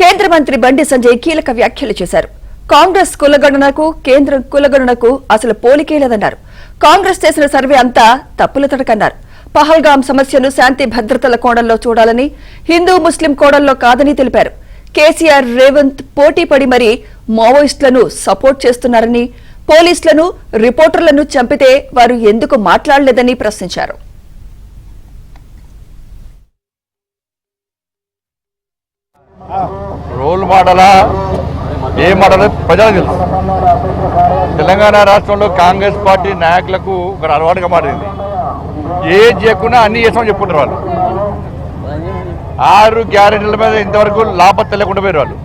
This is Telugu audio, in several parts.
కేంద్ర మంత్రి బండి సంజయ్ కీలక వ్యాఖ్యలు చేశారు. కాంగ్రెస్ కులగణనకు కేంద్రం కులగణనకు అసలు పోలికే లేదన్నారు. కాంగ్రెస్ చేసిన సర్వే అంతా తప్పుల తడకన్నారు. పహల్గాం సమస్యను శాంతి భద్రతల కోణంలో చూడాలని, హిందూ ముస్లిం కోణంలో కాదని తెలిపారు. కేసీఆర్ రేవంత్ పోటీ పడి మరీ మావోయిస్టులను సపోర్ట్ చేస్తున్నారని, పోలీసులను రిపోర్టర్లను చంపితే వారు ఎందుకు మాట్లాడలేదని ప్రశ్నించారు. రోల్ మోడలా ఏ మోడల్ ప్రజలకు తెలుసు. తెలంగాణ రాష్ట్రంలో కాంగ్రెస్ పార్టీ నాయకులకు ఒక అలవాటుగా మారింది. ఏం చేయకుండా అన్ని చేస్తామని చెప్పుకుంటారు వాళ్ళు. 6 గ్యారెంటీల మీద ఇంతవరకు లాభం లేకుండా పోయారు వాళ్ళు.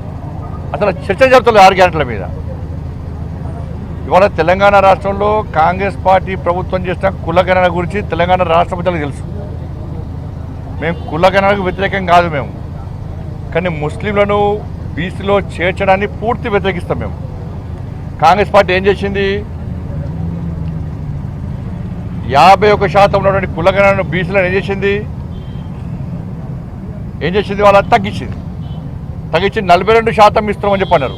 అసలు చర్చ జరుగుతుంది 6 గ్యారెంటీల మీద. ఇవాళ తెలంగాణ రాష్ట్రంలో కాంగ్రెస్ పార్టీ ప్రభుత్వం చేసిన కులగణన గురించి తెలంగాణ రాష్ట్ర ప్రజలకు తెలుసు. మేము కులగణనకు వ్యతిరేకం కాదు మేము, కానీ ముస్లింలను బీసీలో చేర్చడాన్ని పూర్తి వ్యతిరేకిస్తాం మేము. కాంగ్రెస్ పార్టీ ఏం చేసింది? 51% ఉన్నటువంటి కులగణనను బీసీలను ఏం చేసింది? వాళ్ళ తగ్గించి 42% ఇస్తామని చెప్పన్నారు.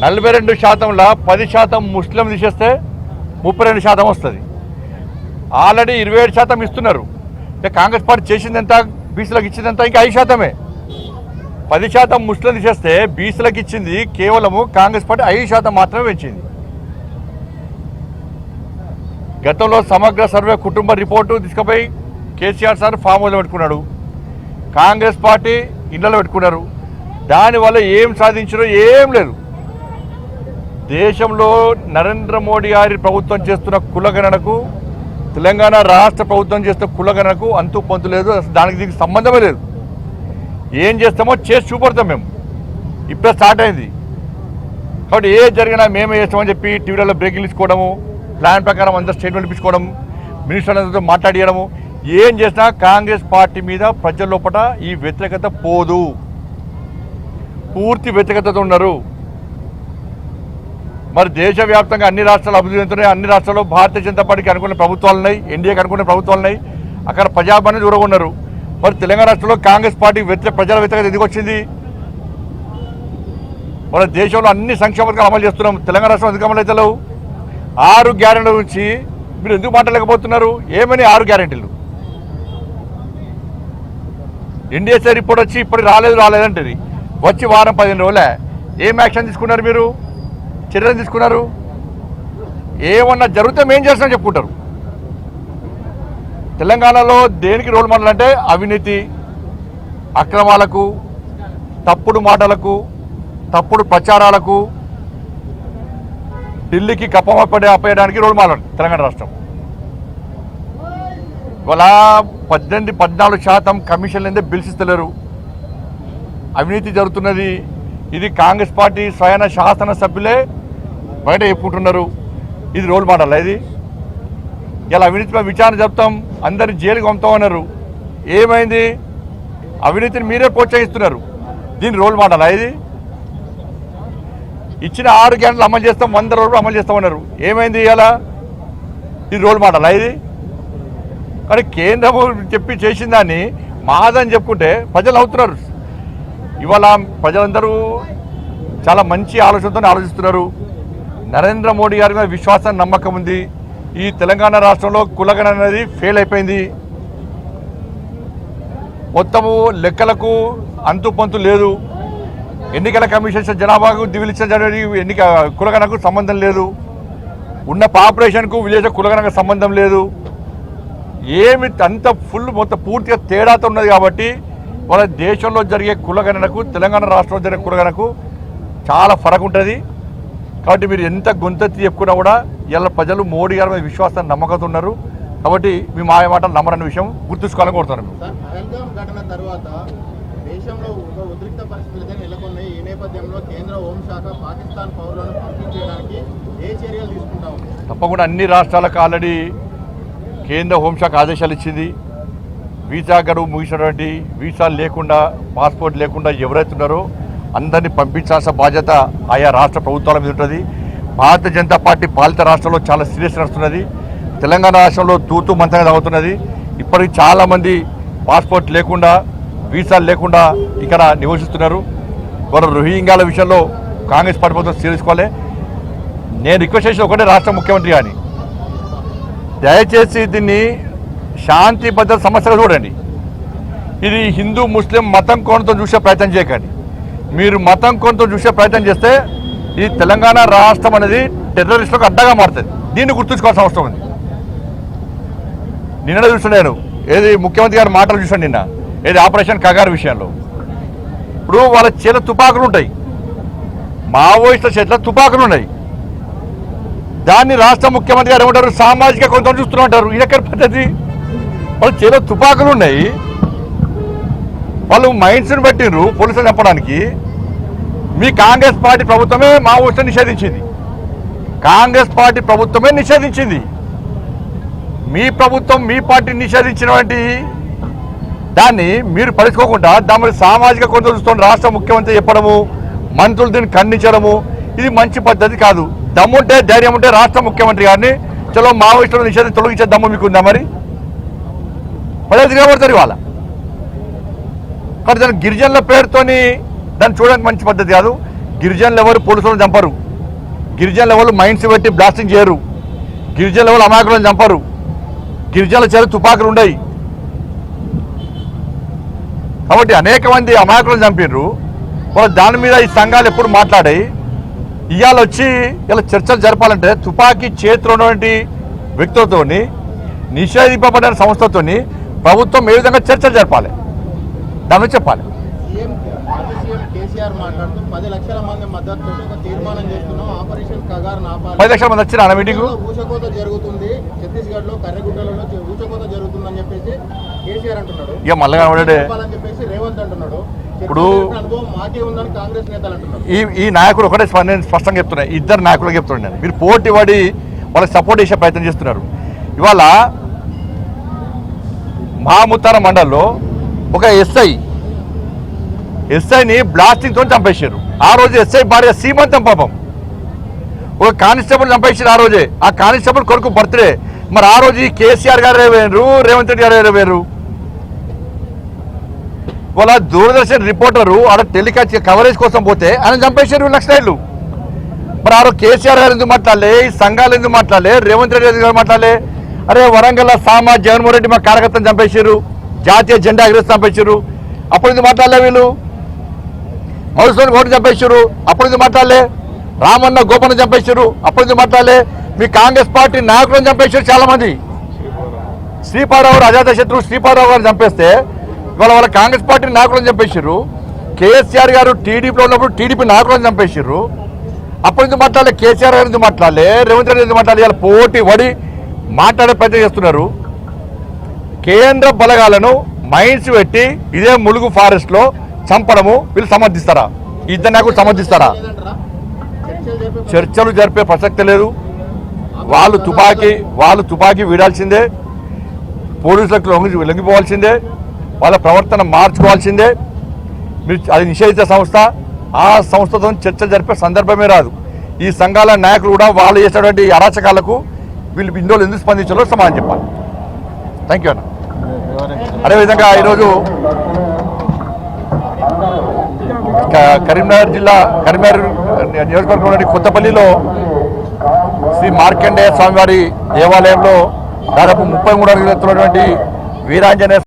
42%లో 10% ముస్లిం తీసేస్తే 32% వస్తుంది. ఆల్రెడీ 27% ఇస్తున్నారు. కాంగ్రెస్ పార్టీ చేసింది ఎంత? బీసీలకు ఇచ్చింది ఎంత? ఇంకా 5%. 10% ముస్లిం తీసేస్తే బీసీలకు ఇచ్చింది కేవలము కాంగ్రెస్ పార్టీ 5% మాత్రమే పెంచింది. గతంలో సమగ్ర సర్వే కుటుంబ రిపోర్టు తీసుకుపోయి కేసీఆర్ సార్ ఫామ్ హౌస్లో పెట్టుకున్నాడు. కాంగ్రెస్ పార్టీ ఇళ్లలో పెట్టుకున్నారు. దానివల్ల ఏం సాధించారో ఏం లేదు. దేశంలో నరేంద్ర మోడీ గారి ప్రభుత్వం చేస్తున్న కులగణనకు, తెలంగాణ రాష్ట్ర ప్రభుత్వం చేస్తున్న కులగణనకు అంతు పొంతు లేదు. దానికి దీనికి సంబంధమే లేదు. ఏం చేస్తామో చేసి చూపడతాం మేము. ఇప్పుడే స్టార్ట్ అయింది కాబట్టి ఏ జరిగినా మేమే చేస్తామని చెప్పి టీవీలలో బ్రేకింగ్ ఇచ్చుకోవడము, ప్లాన్ ప్రకారం అందరూ స్టేట్మెంట్ ఇప్పించుకోవడం, మినిస్టర్లతో మాట్లాడియడము, ఏం చేసినా కాంగ్రెస్ పార్టీ మీద ప్రజల లోపల ఈ వ్యతిరేకత పోదు. పూర్తి వ్యతిరేకతతో ఉన్నారు. మరి దేశవ్యాప్తంగా అన్ని రాష్ట్రాలు అభివృద్ధి చెందుతున్నాయి. అన్ని రాష్ట్రాల్లో భారతీయ జనతా పార్టీకి అనుకున్న ప్రభుత్వాలు ఉన్నాయి, ఎన్డీఏకి అనుకున్న ప్రభుత్వాలు ఉన్నాయి. అక్కడ ప్రజాపాలన దూరంగా ఉన్నారు. మరి తెలంగాణ రాష్ట్రంలో కాంగ్రెస్ పార్టీ ప్రజల వ్యతిరేకత ఎందుకు వచ్చింది? మన దేశంలో అన్ని సంక్షేమ పథకాలు అమలు చేస్తున్నాం. తెలంగాణ రాష్ట్రం ఎందుకు అమలు అవుతలేవు? 6 గ్యారెంటీల గురించి మీరు ఎందుకు మాట్లాడలేకపోతున్నారు? ఏమని 6 గ్యారెంటీలు? ఎన్డీఏసీ రిపోర్ట్ వచ్చి ఇప్పుడు రాలేదంటది. వచ్చి వారం 15 రోజులే. ఏం యాక్షన్ తీసుకున్నారు? మీరు చర్యలు తీసుకున్నారు? ఏమన్నా జరిగితే మేం చేస్తామని చెప్పుకుంటారు. తెలంగాణలో దేనికి రోల్ మోడల్ అంటే అవినీతి, అక్రమాలకు, తప్పుడు మాటలకు, తప్పుడు ప్రచారాలకు, ఢిల్లీకి అప్పేయడానికి రోల్ మోడల్ తెలంగాణ రాష్ట్రం. ఇవాళ 14% కమిషన్ లేదే బిల్స్ ఇస్తలేరు. అవినీతి జరుగుతున్నది. ఇది కాంగ్రెస్ పార్టీ స్వయాన శాసనసభ్యులే బయట చెప్పుకుంటున్నారు. ఇది రోల్ మోడల్. ఇది ఇలా అవినీతిపై విచారణ చెప్తాం, అందరినీ జైలుకి పంపుతామన్నారు. ఏమైంది? అవినీతిని మీరే ప్రోత్సహిస్తున్నారు. దీని రోల్ మోడల్. ఇది ఇచ్చిన 6 గ్యారెంటీలు అమలు చేస్తాం, 100 రోజులు అమలు చేస్తామన్నారు. ఏమైంది? ఇలా ఇది రోల్ మోడల్. ఇది కానీ కేంద్రం చెప్పి చేసిన దాన్ని మాదని చెప్పుకుంటే ప్రజలు అవుతున్నారు. ఇవాళ ప్రజలందరూ చాలా మంచి ఆలోచనతో ఆలోచిస్తున్నారు. నరేంద్ర మోడీ గారి మీద విశ్వాసం, నమ్మకం ఉంది. ఈ తెలంగాణ రాష్ట్రంలో కులగణన అనేది ఫెయిల్ అయిపోయింది. మొత్తము లెక్కలకు అంతు పొంతు లేదు. ఎన్నికల కమిషన్ జనాభాకు దివిలిచ్చిన కులగణకు సంబంధం లేదు. ఉన్న పాపులేషన్కు విలేజ్ కులగణకు సంబంధం లేదు. ఏమి అంత ఫుల్ మొత్తం పూర్తిగా తేడాతో ఉన్నది. కాబట్టి వాళ్ళ దేశంలో జరిగే కులగణనకు, తెలంగాణ రాష్ట్రంలో జరిగే కులగణకు చాలా ఫరక్ ఉంటుంది. కాబట్టి మీరు ఎంత గొంతెత్తి చెప్పుకున్నా కూడా ఇలా ప్రజలు మోడీ గారి మీద విశ్వాసాన్ని నమ్మకంతో ఉన్నారు. కాబట్టి మీ మాయ మాటలు నమ్మరన్న విషయం గుర్తుంచుకోవాలని కోరుతున్నాను. తప్పకుండా అన్ని రాష్ట్రాలకు ఆల్రెడీ కేంద్ర హోంశాఖ ఆదేశాలు ఇచ్చింది. వీసా గడువు ముగిసినటువంటి, వీసాలు లేకుండా, పాస్పోర్ట్ లేకుండా ఎవరైతే ఉన్నారో అందరినీ పంపించాల్సిన బాధ్యత ఆయా రాష్ట్ర ప్రభుత్వాల మీద ఉంటుంది. భారతీయ జనతా పార్టీ పాలిత రాష్ట్రంలో చాలా సీరియస్ నడుస్తున్నది. తెలంగాణ రాష్ట్రంలో తూతూ మంతంగా తాగుతున్నది. ఇప్పటికి చాలామంది పాస్పోర్ట్ లేకుండా వీసాలు లేకుండా ఇక్కడ నివసిస్తున్నారు. వారు రోహింగ్యాల విషయంలో కాంగ్రెస్ పార్టీ ప్రభుత్వం తీసుకోవాలి. నేను రిక్వెస్ట్ చేసిన ఒకటే రాష్ట్ర ముఖ్యమంత్రి కానీ దయచేసి దీన్ని శాంతి భద్రత సమస్యగా చూడండి. ఇది హిందూ ముస్లిం మతం కోణంతో చూసే ప్రయత్నం చేయకండి. మీరు మతం కోణంతో చూసే ప్రయత్నం చేస్తే ఈ తెలంగాణ రాష్ట్రం అనేది టెర్రరిస్టులకు అడ్డగా మారుతుంది. దీన్ని గుర్తుంచుకోవాల్సిన అవసరం ఉంది. నిన్న చూస్తున్నాను ఏది ముఖ్యమంత్రి గారి మాటలు చూసాను నిన్న ఏది ఆపరేషన్ కగారు విషయంలో. ఇప్పుడు వాళ్ళ చేత తుపాకులు ఉంటాయి, మావోయిస్టుల చేతిలో తుపాకులు ఉన్నాయి. దాన్ని రాష్ట్ర ముఖ్యమంత్రి గారు ఏమంటారు, సామాజిక కొంత చూస్తూ ఉంటారు. ఇది ఎక్కడ పద్ధతి? వాళ్ళ చేతిలో తుపాకులు ఉన్నాయి, వాళ్ళు మైండ్స్ని పెట్టిండ్రు పోలీసులు చెప్పడానికి. మీ కాంగ్రెస్ పార్టీ ప్రభుత్వమే మావోయిస్టులను నిషేధించింది. కాంగ్రెస్ పార్టీ ప్రభుత్వమే నిషేధించింది. మీ ప్రభుత్వం మీ పార్టీని నిషేధించినటువంటి దాన్ని మీరు పలుచుకోకుండా దాని సామాజిక కొంత చూస్తున్న రాష్ట్ర ముఖ్యమంత్రి చెప్పడము, మంత్రులు దీన్ని ఖండించడము, ఇది మంచి పద్ధతి కాదు. దమ్ముంటే ధైర్యం ఉంటే రాష్ట్ర ముఖ్యమంత్రి గారిని చలో మావోయిస్టులను నిషేధం తొలగించే దమ్ము మీకు ఉందా? మరి పదే తిరగబడతారు ఇవాళ. కానీ దాని గిరిజనుల పేరుతోని దాన్ని చూడడానికి మంచి పద్ధతి కాదు. గిరిజనులు ఎవరు పోలీసులను చంపరు, గిరిజనులు ఎవరు మైండ్స్ పెట్టి బ్లాస్టింగ్ చేయరు, గిరిజనులు ఎవరు అమాయకులను చంపరు, గిరిజనుల చేత తుపాకులు ఉన్నాయి. కాబట్టి అనేక మంది అమాయకులను చంపిర్రు. వాళ్ళ దాని మీద ఈ సంఘాలు ఎప్పుడు మాట్లాడాయి. ఇవాళ వచ్చి ఇలా చర్చలు జరపాలంటే తుపాకీ చేతిలో ఉన్నటువంటి వ్యక్తులతో నిషేధింపబడిన సంస్థతో ప్రభుత్వం ఏ విధంగా చర్చలు జరపాలి దాని చెప్పాలి. కేసీఆర్ మాట్లాడుతూ 10 లక్షల మంది మద్దతుతో ఒక తీర్మానం చేస్తున్నాం, ఆపరేషన్ కగార్ ఆపాలి. 10 లక్షల మంది వచ్చిన మీటింగ్ ఊచకోత జరుగుతుంది, ఛత్తీస్గఢ్ లో కర్రెగుట్టలలో ఊచకోత జరుగుతుందని చెప్పేసి కేసీఆర్ అంటున్నాడు. ఇక మళ్ళీ చెప్పేసి రేవంత్ అంటున్నాడు. ఇప్పుడు అనుభవం మాకే ఉందని కాంగ్రెస్ నేతలు అంటున్నారు. ఈ నాయకుడు ఒకటే నేను స్పష్టంగా చెప్తున్నా, ఇద్దరు నాయకులకు చెప్తున్నాను నేను, మీరు పోటీ పడి వాళ్ళకి సపోర్ట్ చేసే ప్రయత్నం చేస్తున్నారు. ఇవాళ మహాముత్తార మండల్లో ఒక ఎస్ఐని బ్లాస్టింగ్తో చంపేశారు. ఆ రోజు ఎస్ఐ భార్య సీమంతం పాపం. ఒక కానిస్టేబుల్ చంపేసారు ఆ రోజే. ఆ కానిస్టేబుల్ కొడుకు బర్త్డే. మరి ఆ రోజు కేసీఆర్ గారు వేరు, రేవంత్ రెడ్డి గారు వేరు. వాళ్ళ దూరదర్శన్ రిపోర్టరు ఆడ టెలికాస్ట్ కవరేజ్ కోసం పోతే ఆయన చంపేశారు నక్సలైట్లు. మరి ఆ రోజు కేసీఆర్ గారు ఎందుకు మాట్లాడలే, ఈ సంఘాలు ఎందుకు మాట్లాడలే, రేవంత్ రెడ్డి గారు మాట్లాడలే? అరే వరంగల్ సామా జగన్మోహన్ రెడ్డి మా కార్యకర్తను చంపేశారు, జాతీయ జెండా ఎగరేసి చంపేశారు, అప్పుడు ఎందుకు మాట్లాడలే? వీళ్ళు మౌసూని ఓటు చంపేశారు, అప్పుడు ఎందుకు మాట్లాడలే? రామన్న గోపన్న చంపేశారు, అప్పుడు ఎందుకు మాట్లాడలే? మీ కాంగ్రెస్ పార్టీ నాయకులను చంపేశారు చాలా మంది. శ్రీపాదరావు గారు అజాత శత్రువు శ్రీపాదరావు గారిని చంపేస్తే వాళ్ళ కాంగ్రెస్ పార్టీ నాయకులను చంపేశారు. కేసీఆర్ గారు టీడీపీలో ఉన్నప్పుడు టీడీపీ నాయకులను చంపేశారు, అప్పుడు ఎందుకు మాట్లాడలే? కేసీఆర్ గారు ఎందుకు మాట్లాడలే? రేవంత్ రెడ్డి ఎందుకు మాట్లాడలే? ఇలా పోటీ పడి మాట్లాడే ప్రయత్నం చేస్తున్నారు. కేంద్ర బలగాలను మైన్స్ పెట్టి ఇదే ములుగు ఫారెస్ట్ లో చంపడము వీళ్ళు సమర్థిస్తారా? ఇద్దరు నాయకులు సమర్థిస్తారా? చర్చలు జరిపే ప్రసక్తి లేదు. వాళ్ళు తుపాకీ వీడాల్సిందే, పోలీసులకు లొంగిపోవాల్సిందే, వాళ్ళ ప్రవర్తన మార్చుకోవాల్సిందే. మీరు అది నిషేధిత సంస్థ, ఆ సంస్థతో చర్చలు జరిపే సందర్భమే రాదు. ఈ సంఘాల నాయకులు కూడా వాళ్ళు చేసేటువంటి అరాచకాలకు వీళ్ళు ఇందులో ఎందుకు స్పందించాలో సమాధానం చెప్పాలి. థ్యాంక్ యూ అన్న. అదేవిధంగా ఈరోజు కరీంనగర్ నియోజకవర్గంలోని కొత్తపల్లిలో శ్రీ మార్కండేయ స్వామివారి దేవాలయంలో దాదాపు 33 అడుగులు ఎత్తున్నటువంటి వీరాంజనేయ